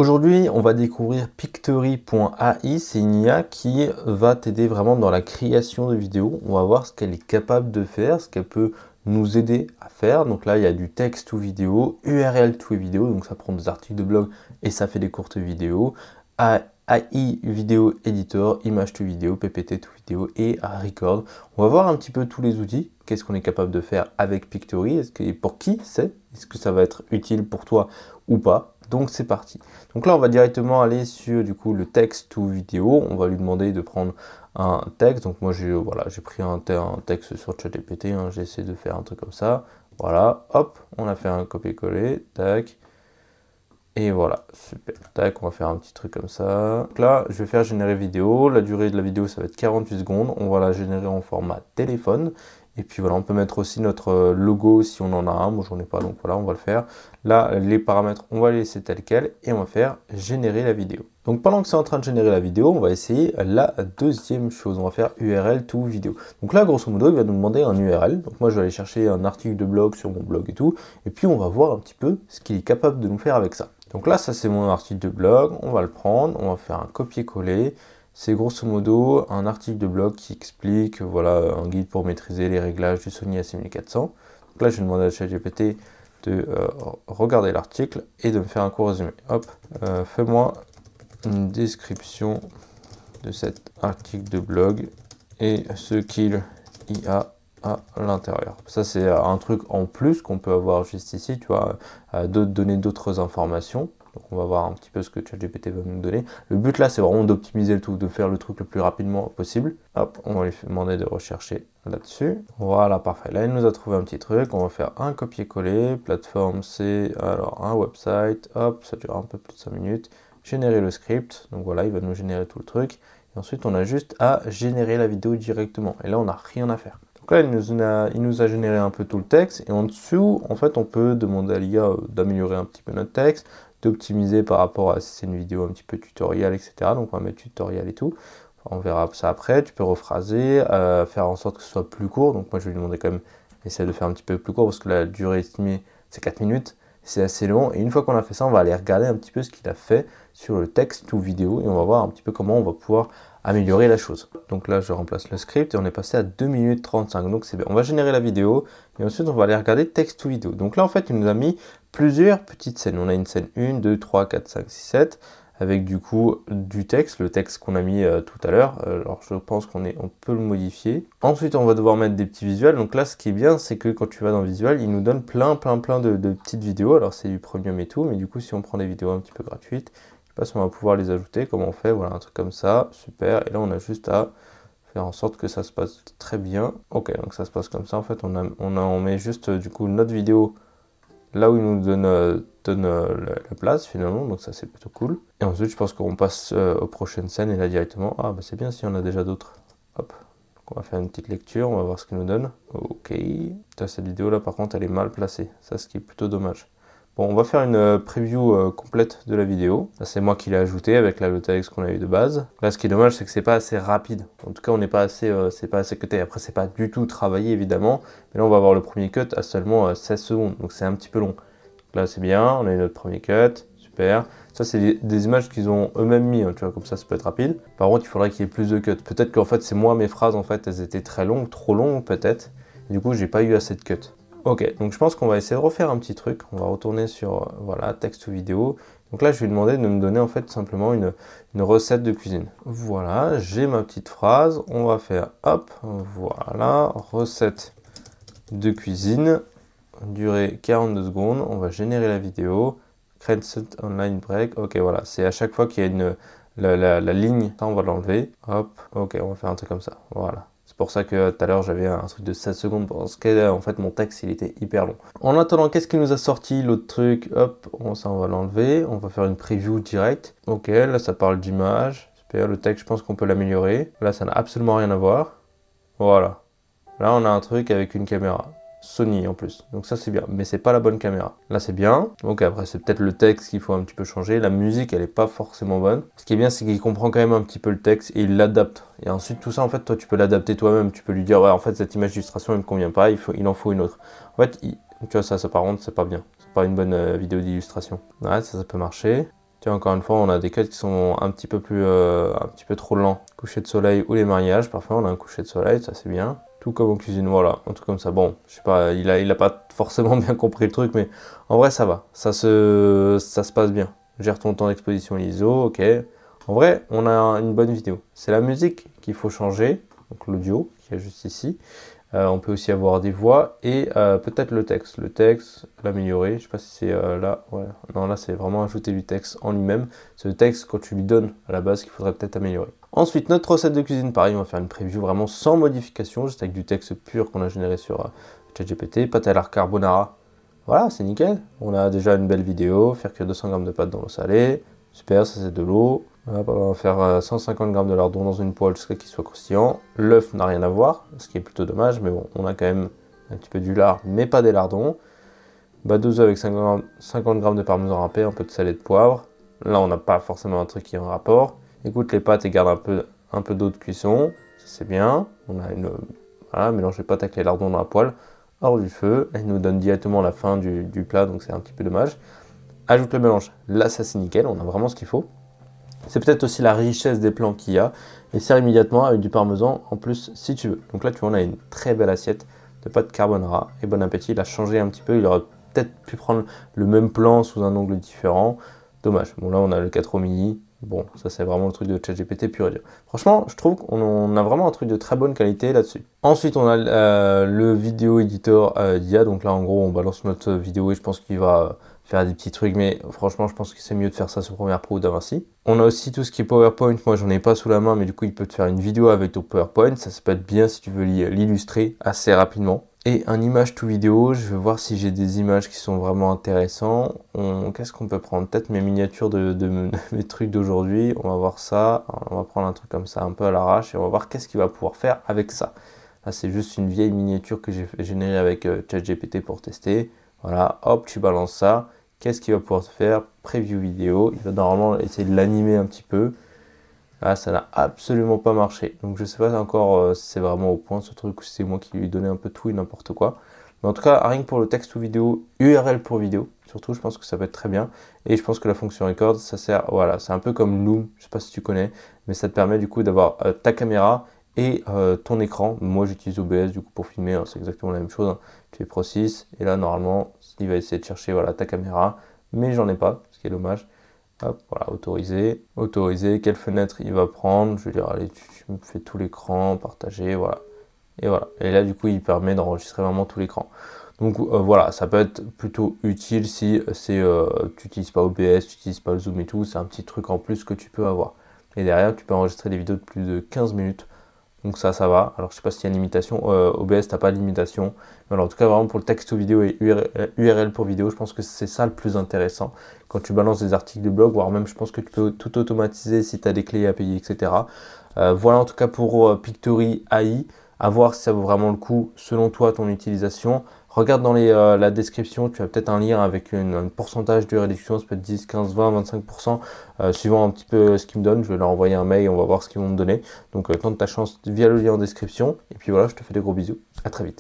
Aujourd'hui, on va découvrir Pictory.ai. C'est une IA qui va t'aider vraiment dans la création de vidéos. On va voir ce qu'elle est capable de faire, ce qu'elle peut nous aider à faire. Donc là, il y a du texte to vidéo, URL to vidéo, donc ça prend des articles de blog et ça fait des courtes vidéos. AI vidéo editor, image to vidéo, PPT to vidéo et record. On va voir un petit peu tous les outils, qu'est-ce qu'on est capable de faire avec Pictory, pour qui c'est, est-ce que ça va être utile pour toi ou pas. Donc c'est parti. Donc là on va directement aller sur du coup le texte to vidéo. On va lui demander de prendre un texte. Donc moi j'ai pris un texte sur ChatGPT, hein. J'ai essayé de faire un truc comme ça. Voilà, hop, on a fait un copier-coller, tac. Et voilà, super, tac, on va faire un petit truc comme ça. Donc là, je vais faire générer vidéo. La durée de la vidéo, ça va être 48 secondes. On va la générer en format téléphone. Et puis voilà, on peut mettre aussi notre logo si on en a un. Moi, j'en ai pas, donc voilà, on va le faire. Là, les paramètres, on va les laisser tels quels. Et on va faire générer la vidéo. Donc pendant que c'est en train de générer la vidéo, on va essayer la deuxième chose. On va faire URL to vidéo. Donc là, grosso modo, il va nous demander un URL. Donc moi, je vais aller chercher un article de blog sur mon blog et tout. Et puis, on va voir un petit peu ce qu'il est capable de nous faire avec ça. Donc là, ça c'est mon article de blog, on va le prendre, on va faire un copier-coller. C'est grosso modo un article de blog qui explique, voilà, un guide pour maîtriser les réglages du Sony A6400. Donc là, je vais demander à ChatGPT de regarder l'article et de me faire un court résumé. Hop, fais-moi une description de cet article de blog et ce qu'il y a à l'intérieur. Ça c'est un truc en plus qu'on peut avoir juste ici, tu vois, donner d'autres informations. Donc on va voir un petit peu ce que ChatGPT va nous donner. Le but là c'est vraiment d'optimiser le tout, de faire le truc le plus rapidement possible. Hop, on va lui demander de rechercher là-dessus. Voilà, parfait. Là il nous a trouvé un petit truc, on va faire un copier-coller, plateforme c'est alors un website, hop, ça dure un peu plus de 5 minutes. Générer le script, donc voilà, il va nous générer tout le truc. Et ensuite on a juste à générer la vidéo directement. Et là on n'a rien à faire. Donc là, il nous a généré un peu tout le texte et en dessous, en fait, on peut demander à l'IA d'améliorer un petit peu notre texte, d'optimiser par rapport à si c'est une vidéo un petit peu tutoriel, etc. Donc on va mettre tutoriel et tout. On verra ça après. Tu peux rephraser, faire en sorte que ce soit plus court. Donc moi, je vais lui demander quand même, essayer de faire un petit peu plus court parce que la durée estimée, c'est 4 minutes. C'est assez long. Et une fois qu'on a fait ça, on va aller regarder un petit peu ce qu'il a fait sur le texte ou vidéo et on va voir un petit peu comment on va pouvoir améliorer la chose. Donc là, je remplace le script et on est passé à 2 minutes 35. Donc c'est bien. On va générer la vidéo et ensuite on va aller regarder texte ou vidéo. Donc là, en fait, il nous a mis plusieurs petites scènes. On a une scène 1, 2, 3, 4, 5, 6, 7 avec du coup du texte, le texte qu'on a mis tout à l'heure. Alors je pense on peut le modifier. Ensuite, on va devoir mettre des petits visuels. Donc là, ce qui est bien, c'est que quand tu vas dans visuel, il nous donne plein de petites vidéos. Alors c'est du premium et tout, mais du coup, si on prend des vidéos un petit peu gratuites, je sais pas si on va pouvoir les ajouter, comment on fait, voilà, un truc comme ça, super. Et là, on a juste à faire en sorte que ça se passe très bien. Ok, donc ça se passe comme ça. En fait, on met juste du coup notre vidéo là où il nous donne la place finalement, donc ça c'est plutôt cool. Et ensuite je pense qu'on passe aux prochaines scènes et là directement, ah bah c'est bien si on a déjà d'autres. Hop, donc on va faire une petite lecture, on va voir ce qu'il nous donne. Ok, cette vidéo là par contre elle est mal placée, ça ce qui est plutôt dommage. Bon, on va faire une preview complète de la vidéo. Ça, c'est moi qui l'ai ajouté avec le texte qu'on a eu de base. Là, ce qui est dommage, c'est que c'est pas assez rapide. En tout cas, on n'est pas assez, c'est pas assez cuté. Après, c'est pas du tout travaillé, évidemment. Mais là, on va avoir le premier cut à seulement 16 secondes. Donc, c'est un petit peu long. Donc là, c'est bien. On a eu notre premier cut. Super. Ça, c'est des images qu'ils ont eux-mêmes mis. Hein, tu vois, comme ça peut être rapide. Par contre, il faudrait qu'il y ait plus de cuts. Peut-être qu'en fait, c'est moi, mes phrases, en fait, elles étaient très longues, trop longues, peut-être. Du coup, j'ai pas eu assez de cuts. Ok, donc je pense qu'on va essayer de refaire un petit truc. On va retourner sur, voilà, texte ou vidéo. Donc là, je vais lui demander de me donner en fait simplement une recette de cuisine. Voilà, j'ai ma petite phrase. On va faire, hop, voilà, recette de cuisine. Durée 42 secondes. On va générer la vidéo. Create set online break. Ok, voilà, c'est à chaque fois qu'il y a la ligne, ça on va l'enlever. Hop, ok, on va faire un truc comme ça. Voilà. C'est pour ça que tout à l'heure j'avais un truc de 16 secondes parce que en fait mon texte il était hyper long. En attendant, qu'est-ce qui nous a sorti l'autre truc? Hop, ça on va l'enlever. On va faire une preview directe. Ok, là ça parle d'image. Super, le texte je pense qu'on peut l'améliorer. Là ça n'a absolument rien à voir. Voilà. Là on a un truc avec une caméra. Sony en plus, donc ça c'est bien, mais c'est pas la bonne caméra. Là c'est bien, donc après c'est peut-être le texte qu'il faut un petit peu changer, la musique elle est pas forcément bonne. Ce qui est bien c'est qu'il comprend quand même un petit peu le texte et il l'adapte. Et ensuite tout ça en fait toi tu peux l'adapter toi-même, tu peux lui dire ouais en fait cette image d'illustration elle me convient pas, il en faut une autre. En fait tu vois ça par contre c'est pas bien, c'est pas une bonne vidéo d'illustration. Ouais ça peut marcher. Tiens, encore une fois, on a des codes qui sont un petit peu trop lents. Coucher de soleil ou les mariages, parfois on a un coucher de soleil, ça c'est bien. Tout comme en cuisine, voilà, un truc comme ça. Bon, je sais pas, il a pas forcément bien compris le truc, mais en vrai ça va, ça se passe bien. Gère ton temps d'exposition ISO, ok. En vrai, on a une bonne vidéo. C'est la musique qu'il faut changer, donc l'audio qui est juste ici. On peut aussi avoir des voix et peut-être le texte. Le texte, l'améliorer. Je sais pas si c'est là. Ouais. Non, là c'est vraiment ajouter du texte en lui-même. C'est le texte quand tu lui donnes à la base qu'il faudrait peut-être améliorer. Ensuite, notre recette de cuisine, pareil, on va faire une preview vraiment sans modification, juste avec du texte pur qu'on a généré sur ChatGPT. Pâte à la carbonara. Voilà, c'est nickel. On a déjà une belle vidéo. Faire cuire 200 g de pâte dans l'eau salée. Super, ça c'est de l'eau. On va faire 150 g de lardon dans une poêle jusqu'à qu'il soit croustillant. L'œuf n'a rien à voir, ce qui est plutôt dommage, mais bon, on a quand même un petit peu du lard, mais pas des lardons. Bas 2 œufs avec 50 g de parmesan râpé, un peu de sel et de poivre. Là, on n'a pas forcément un truc qui est en rapport. Écoute les pâtes et garde un peu d'eau de cuisson, c'est bien. On a voilà, mélange les pâtes avec les lardons dans la poêle, hors du feu. Là, il nous donne directement la fin du plat, donc c'est un petit peu dommage. Ajoute le mélange, là ça c'est nickel, on a vraiment ce qu'il faut. C'est peut-être aussi la richesse des plans qu'il y a. Et sert immédiatement avec du parmesan en plus si tu veux. Donc là tu vois on a une très belle assiette de pâte carbonara. Et bon appétit, il a changé un petit peu. Il aurait peut-être pu prendre le même plan sous un angle différent. Dommage. Bon là on a le 4 au mini. Bon ça c'est vraiment le truc de ChatGPT pur et dur. Franchement je trouve qu'on a vraiment un truc de très bonne qualité là-dessus. Ensuite on a le vidéo editor d'IA. Donc là en gros on balance notre vidéo et je pense qu'il va faire des petits trucs, mais franchement je pense que c'est mieux de faire ça sur Premiere Pro ou d'Avinci. On a aussi tout ce qui est PowerPoint, moi j'en ai pas sous la main, mais du coup il peut te faire une vidéo avec ton PowerPoint, ça peut être bien si tu veux l'illustrer assez rapidement. Et un image to vidéo, je vais voir si j'ai des images qui sont vraiment intéressantes. Qu'est-ce qu'on peut prendre? Peut-être mes miniatures de mes trucs d'aujourd'hui, on va voir ça, on va prendre un truc comme ça un peu à l'arrache et on va voir qu'est-ce qu'il va pouvoir faire avec ça. Là c'est juste une vieille miniature que j'ai générée avec ChatGPT pour tester. Voilà, hop, tu balances ça. Qu'est-ce qu'il va pouvoir faire? Preview vidéo. Il va normalement essayer de l'animer un petit peu. Là, ça n'a absolument pas marché. Donc, je ne sais pas encore si c'est vraiment au point ce truc ou si c'est moi qui lui ai donné un peu tout et n'importe quoi. Mais en tout cas, rien que pour le texte ou vidéo, URL pour vidéo, surtout, je pense que ça peut être très bien. Et je pense que la fonction record, ça sert, voilà, c'est un peu comme Loom, je ne sais pas si tu connais, mais ça te permet du coup d'avoir ta caméra et ton écran. Moi, j'utilise OBS du coup pour filmer, hein, c'est exactement la même chose. Hein. Tu fais Pro 6 et là, normalement, il va essayer de chercher voilà, ta caméra, mais j'en ai pas, ce qui est dommage. Hop, voilà, autoriser, autoriser, quelle fenêtre il va prendre, je vais dire, allez, tu me fais tout l'écran, partager, voilà. Et voilà, et là, du coup, il permet d'enregistrer vraiment tout l'écran. Donc voilà, ça peut être plutôt utile si tu n'utilises pas OBS, tu n'utilises pas le Zoom et tout, c'est un petit truc en plus que tu peux avoir. Et derrière, tu peux enregistrer des vidéos de plus de 15 minutes. Donc ça va. Alors je sais pas s'il y a une limitation. OBS, t'as pas de limitation. Mais alors, en tout cas, vraiment pour le texte ou vidéo et URL pour vidéo, je pense que c'est ça le plus intéressant. Quand tu balances des articles de blog, voire même je pense que tu peux tout automatiser si tu as des clés à payer, etc. Voilà en tout cas pour Pictory AI. À voir si ça vaut vraiment le coup selon toi, ton utilisation. Regarde dans la description, tu as peut-être un lien avec un pourcentage de réduction, ça peut être 10, 15, 20, 25%, suivant un petit peu ce qu'ils me donnent. Je vais leur envoyer un mail et on va voir ce qu'ils vont me donner. Donc tente ta chance via le lien en description. Et puis voilà, je te fais des gros bisous. À très vite.